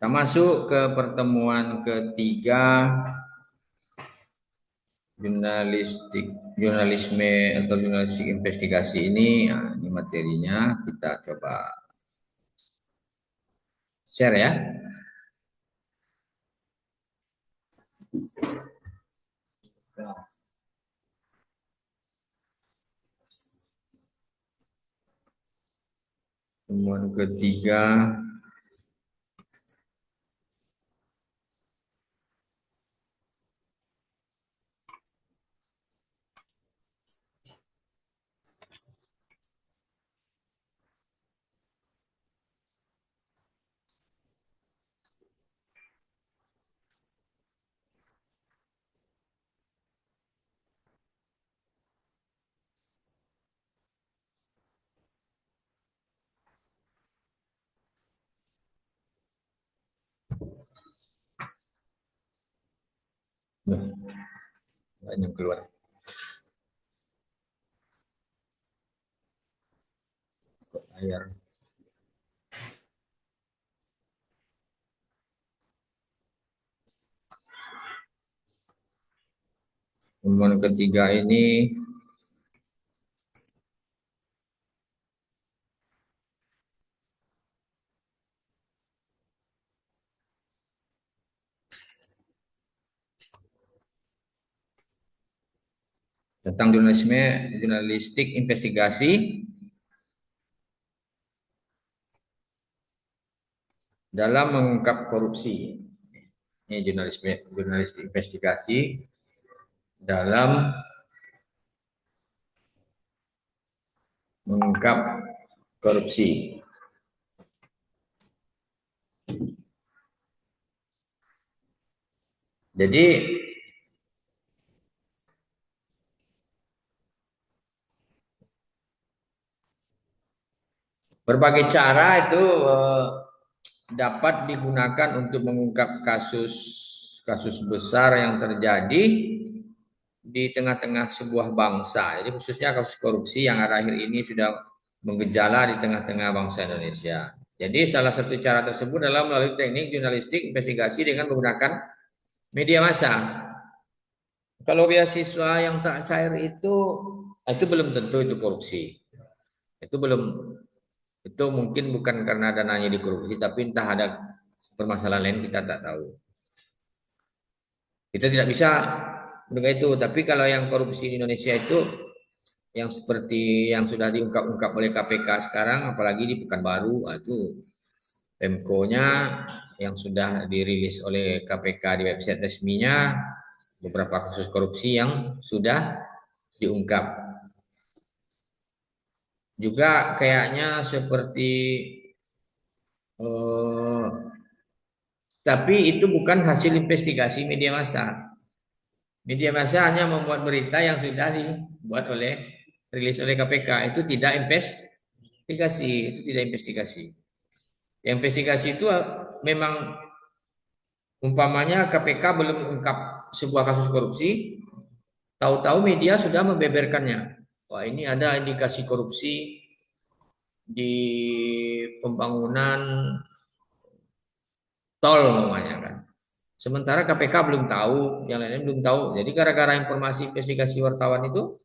Kita masuk ke pertemuan ketiga jurnalisme atau jurnalistik investigasi ini. Nah, ini materinya kita coba share ya. Pertemuan ketiga yang keluar. Layar. Pertemuan ketiga ini tentang jurnalistik investigasi dalam mengungkap korupsi. Ini jurnalistik investigasi dalam mengungkap korupsi. Jadi berbagai cara itu dapat digunakan untuk mengungkap kasus besar yang terjadi di tengah-tengah sebuah bangsa. Jadi khususnya kasus korupsi yang akhir ini sudah menggejala di tengah-tengah bangsa Indonesia. Jadi salah satu cara tersebut adalah melalui teknik jurnalistik investigasi dengan menggunakan media massa. Kalau beasiswa yang tak cair itu belum tentu itu korupsi. Itu belum itu mungkin bukan karena dananya dikorupsi, tapi entah ada permasalahan lain kita tak tahu. Kita tidak bisa menduga itu. Tapi kalau yang korupsi di Indonesia itu yang seperti yang sudah diungkap-ungkap oleh KPK sekarang, apalagi di Pekanbaru, itu Pemko-nya yang sudah dirilis oleh KPK di website resminya, beberapa kasus korupsi yang sudah diungkap. Juga kayaknya seperti eh, tapi itu bukan hasil investigasi media massa. Media massa hanya membuat berita yang sudah dibuat rilis oleh KPK. Itu tidak investigasi, itu tidak investigasi. Yang investigasi itu memang umpamanya KPK belum ungkap sebuah kasus korupsi, tahu-tahu media sudah membeberkannya. Wah, ini ada indikasi korupsi di pembangunan tol namanya kan. Sementara KPK belum tahu, yang lainnya belum tahu. Jadi gara-gara informasi investigasi wartawan itu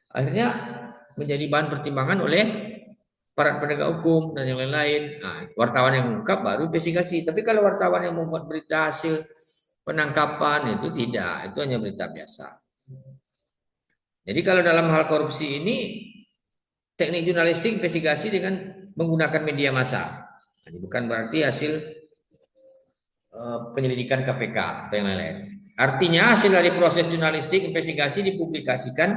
akhirnya menjadi bahan pertimbangan oleh para penegak hukum dan yang lain-lain. Nah, wartawan yang mengungkap baru investigasi. Tapi kalau wartawan yang membuat berita hasil penangkapan itu tidak, itu hanya berita biasa. Jadi kalau dalam hal korupsi ini teknik jurnalistik investigasi dengan menggunakan media massa. Jadi bukan berarti hasil penyelidikan KPK atau yang lain-lain. Artinya hasil dari proses jurnalistik investigasi dipublikasikan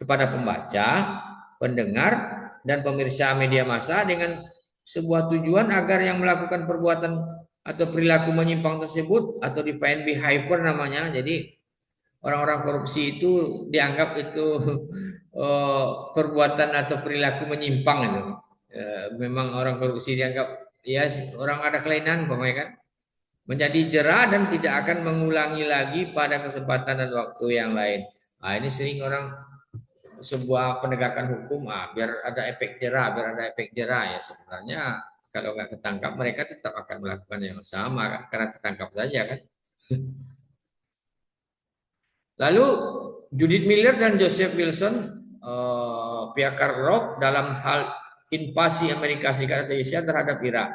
kepada pembaca, pendengar, dan pemirsa media massa dengan sebuah tujuan agar yang melakukan perbuatan atau perilaku menyimpang tersebut atau di PNB hyper namanya. Jadi orang-orang korupsi itu dianggap itu perbuatan atau perilaku menyimpang itu. Memang orang korupsi dianggap ya orang ada kelainan, pokoknya kan menjadi jera dan tidak akan mengulangi lagi pada kesempatan dan waktu yang lain. Nah, ini sering orang sebuah penegakan hukum, biar ada efek jera, biar ada efek jera ya sebenarnya Kalau nggak ketangkap, mereka tetap akan melakukan yang sama kan? Karena tertangkap saja kan. Lalu Judith Miller dan Joseph Wilson, pihak Rock dalam hal invasi Amerika Serikat atau Asia terhadap Irak.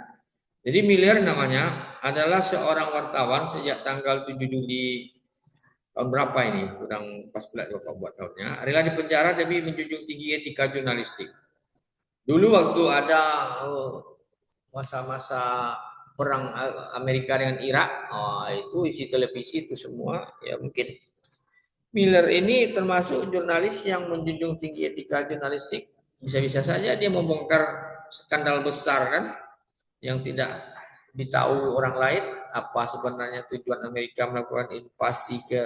Jadi Miller namanya adalah seorang wartawan sejak tanggal 7 Juli tahun berapa ini? Kurang pas pula Bapak buat tahunnya. Rela dipenjara demi menjunjung tinggi etika jurnalistik. Dulu waktu ada masa-masa perang Amerika dengan Irak, itu isi televisi itu semua ya mungkin Miller ini termasuk jurnalis yang menjunjung tinggi etika jurnalistik. Bisa-bisa saja dia membongkar skandal besar kan yang tidak ditahu orang lain apa sebenarnya tujuan Amerika melakukan invasi ke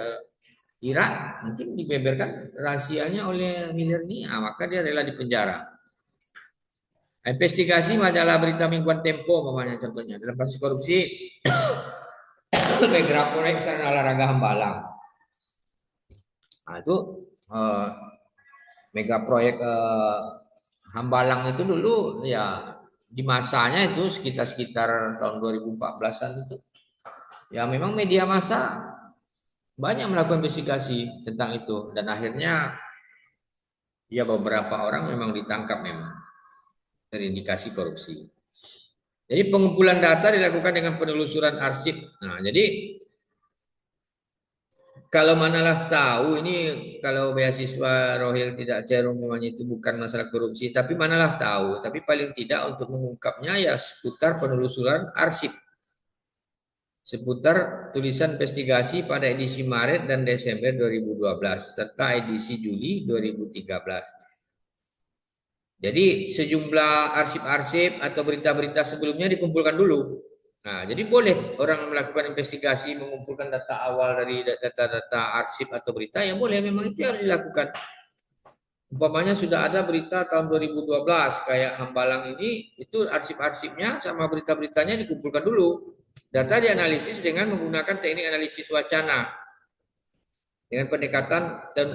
Irak mungkin dibeberkan rahasianya oleh Miller ini, maka dia rela dipenjara. Investigasi majalah berita mingguan Tempo namanya contohnya dalam kasus korupsi Mega Proyek Sarana Olahraga Hambalang. Nah, itu eh, mega proyek Hambalang itu dulu ya di masanya itu sekitar tahun 2014-an itu ya memang media massa banyak melakukan investigasi tentang itu dan akhirnya ya beberapa orang memang ditangkap memang dari indikasi korupsi. Jadi pengumpulan data dilakukan dengan penelusuran arsip. Nah, jadi kalau manalah tahu ini kalau beasiswa Rohil tidak Cerung namanya itu bukan masalah korupsi, tapi manalah tahu. Tapi paling tidak untuk mengungkapnya ya seputar penelusuran arsip, seputar tulisan investigasi pada edisi Maret dan Desember 2012 serta edisi Juli 2013. Jadi sejumlah arsip-arsip atau berita-berita sebelumnya dikumpulkan dulu. Nah, jadi boleh orang melakukan investigasi, mengumpulkan data awal dari data-data arsip atau berita, ya boleh, memang itu harus dilakukan. Umpamanya sudah ada berita tahun 2012, kayak Hambalang ini, itu arsip-arsipnya sama berita-beritanya dikumpulkan dulu. Data dianalisis dengan menggunakan teknik analisis wacana. Dengan pendekatan dan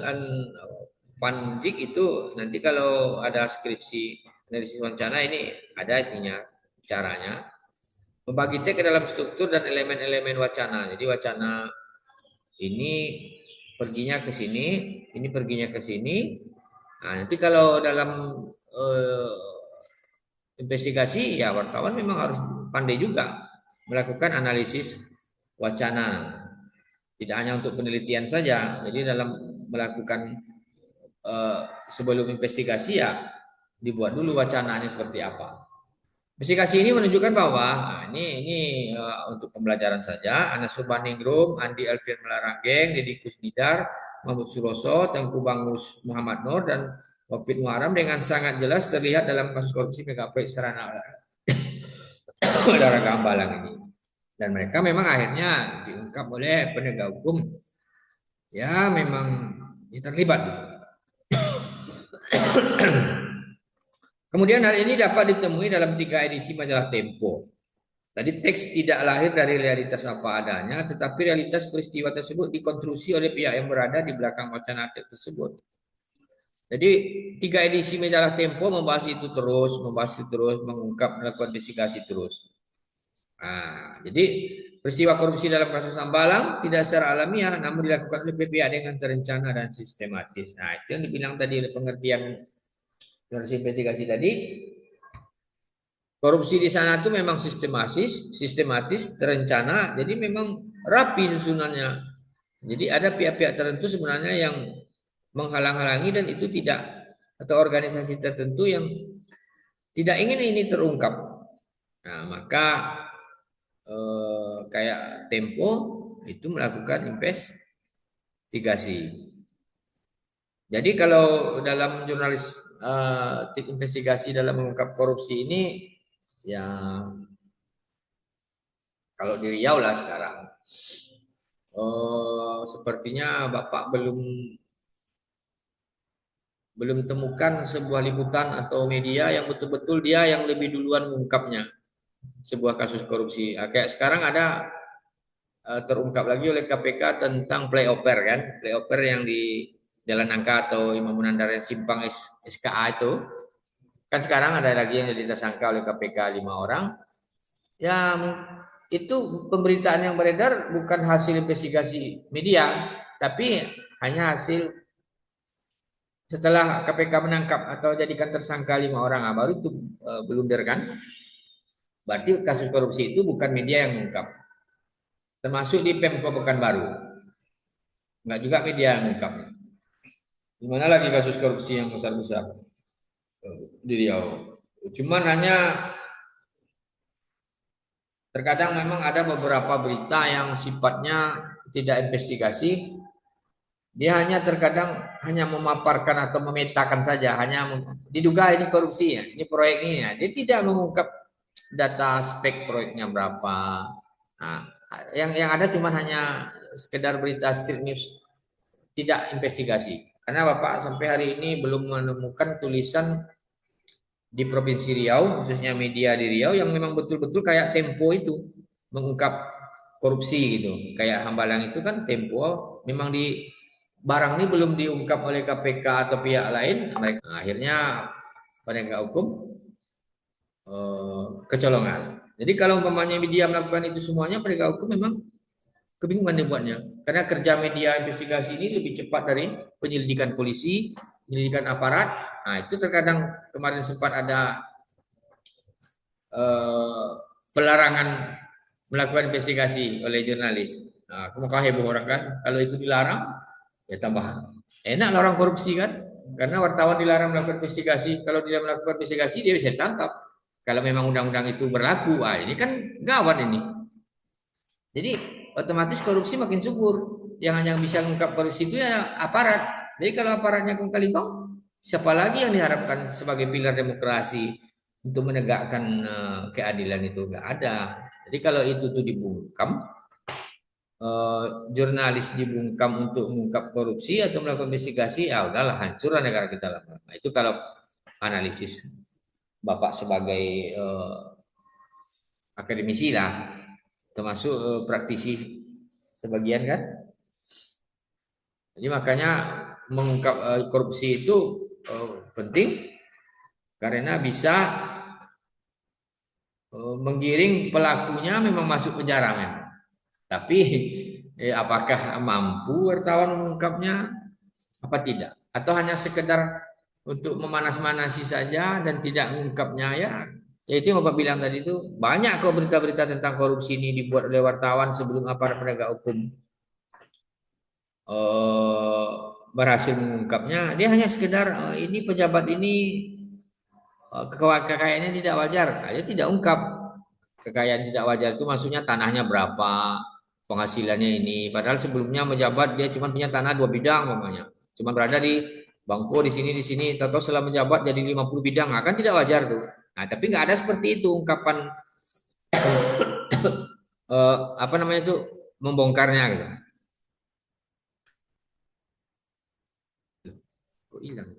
Pandik itu nanti kalau ada skripsi analisis wacana ini ada intinya caranya membagi teks ke dalam struktur dan elemen-elemen wacana. Jadi wacana ini perginya ke sini, ini perginya ke sini. Nah, nanti kalau dalam eh, investigasi ya wartawan memang harus pandai juga melakukan analisis wacana. Tidak hanya untuk penelitian saja. Jadi dalam melakukan sebelum investigasi ya dibuat dulu wacananya seperti apa. Investigasi ini menunjukkan bahwa ini untuk pembelajaran saja. Anas Urbaningrum, Andi Alfian Melarangeng, Deddy Kusnidar, Mahmud Suroso, Tengku Bangus Muhammad Nur dan Wafid Muharam dengan sangat jelas terlihat dalam kasus korupsi megaproyek sarana olahraga Hambalang ini. Dan mereka memang akhirnya diungkap oleh penegak hukum. Ya memang terlibat. Kemudian hal ini dapat ditemui dalam 3 edisi majalah Tempo. Tadi teks tidak lahir dari realitas apa adanya, tetapi realitas peristiwa tersebut dikonstruksi oleh pihak yang berada di belakang wacana tersebut. Jadi 3 edisi majalah Tempo membahas itu terus, mengungkap, melakukan investigasi terus. Nah, jadi peristiwa korupsi dalam kasus Hambalang tidak secara alamiah, namun dilakukan oleh pihak dengan terencana dan sistematis. Nah, itu yang dibilang tadi pengertian dari investigasi tadi. Korupsi di sana tuh memang sistematis, terencana, jadi memang rapi susunannya. Jadi ada pihak-pihak tertentu sebenarnya yang menghalang-halangi dan itu tidak atau organisasi tertentu yang tidak ingin ini terungkap. Nah, maka kayak Tempo itu melakukan investigasi. Jadi kalau dalam jurnalis investigasi dalam mengungkap korupsi ini ya kalau di Riau lah sekarang. Sepertinya Bapak belum temukan sebuah liputan atau media yang betul-betul dia yang lebih duluan mengungkapnya sebuah kasus korupsi. Kayak sekarang ada terungkap lagi oleh KPK tentang playoper kan, playoper yang di Jalan Nangka atau Imam Munandar Simpang SKA itu. Kan sekarang ada lagi yang jadi tersangka oleh KPK 5 orang. Yang itu pemberitaan yang beredar bukan hasil investigasi media, tapi hanya hasil setelah KPK menangkap atau jadikan tersangka 5 orang, baru itu blunder kan? Berarti kasus korupsi itu bukan media yang mengungkap, termasuk di Pemko Pekanbaru, nggak juga media yang mengungkap. Gimana lagi kasus korupsi yang besar-besar di Riau? Cuman hanya terkadang memang ada beberapa berita yang sifatnya tidak investigasi. Dia hanya terkadang hanya memaparkan atau memetakan saja, hanya diduga ini korupsi ya, ini proyek ini ya. Dia tidak mengungkap data spek proyeknya berapa. Nah, yang ada cuma hanya sekedar berita street news, tidak investigasi. Karena Bapak sampai hari ini belum menemukan tulisan di Provinsi Riau, khususnya media di Riau yang memang betul-betul kayak Tempo itu mengungkap korupsi gitu. Kayak Hambalang itu kan Tempo memang di barang ini belum diungkap oleh KPK atau pihak lain, mereka akhirnya penegak hukum kecolongan. Jadi kalau umpamanya media melakukan itu semuanya, penegak hukum memang kebingungan dibuatnya. Karena kerja media investigasi ini lebih cepat dari penyelidikan polisi, penyelidikan aparat. Nah, itu terkadang kemarin sempat ada eh, pelarangan melakukan investigasi oleh jurnalis. Nah, maka heboh orang kan, kalau itu dilarang, ya tambah enak lah orang korupsi kan, karena wartawan dilarang melakukan investigasi. Kalau dia melakukan investigasi, dia bisa ditangkap. Kalau memang undang-undang itu berlaku, ini kan gawat ini. Jadi otomatis korupsi makin subur. Yang bisa mengungkap korupsi itu ya aparat. Jadi kalau aparatnya kong kali kong, siapa lagi yang diharapkan sebagai pilar demokrasi untuk menegakkan keadilan itu nggak ada. Jadi kalau itu tuh dibungkam, eh, jurnalis dibungkam untuk mengungkap korupsi atau melakukan investigasi, ya udahlah hancur negara kita lah. Nah, itu kalau analisis Bapak sebagai akademisi lah, termasuk praktisi sebagian kan. Jadi makanya mengungkap korupsi itu penting karena bisa menggiring pelakunya memang masuk penjara men. Tapi apakah mampu wartawan mengungkapnya apa tidak? Atau hanya sekedar untuk memanas-manasi saja dan tidak mengungkapnya ya? Ya itu yang Bapak bilang tadi itu banyak kok berita-berita tentang korupsi ini dibuat oleh wartawan sebelum aparat penegak hukum eh, berhasil mengungkapnya. Dia hanya sekedar ini pejabat ini kekayaannya tidak wajar. Nah, dia tidak ungkap kekayaan tidak wajar itu maksudnya tanahnya berapa, penghasilannya ini. Padahal sebelumnya menjabat dia cuma punya tanah 2 bidang namanya. Cuma berada di bangku di sini. Tahu setelah menjabat jadi 50 bidang. Nah, kan tidak wajar tuh. Nah, tapi nggak ada seperti itu ungkapan apa namanya itu membongkarnya gitu. Kok hilang?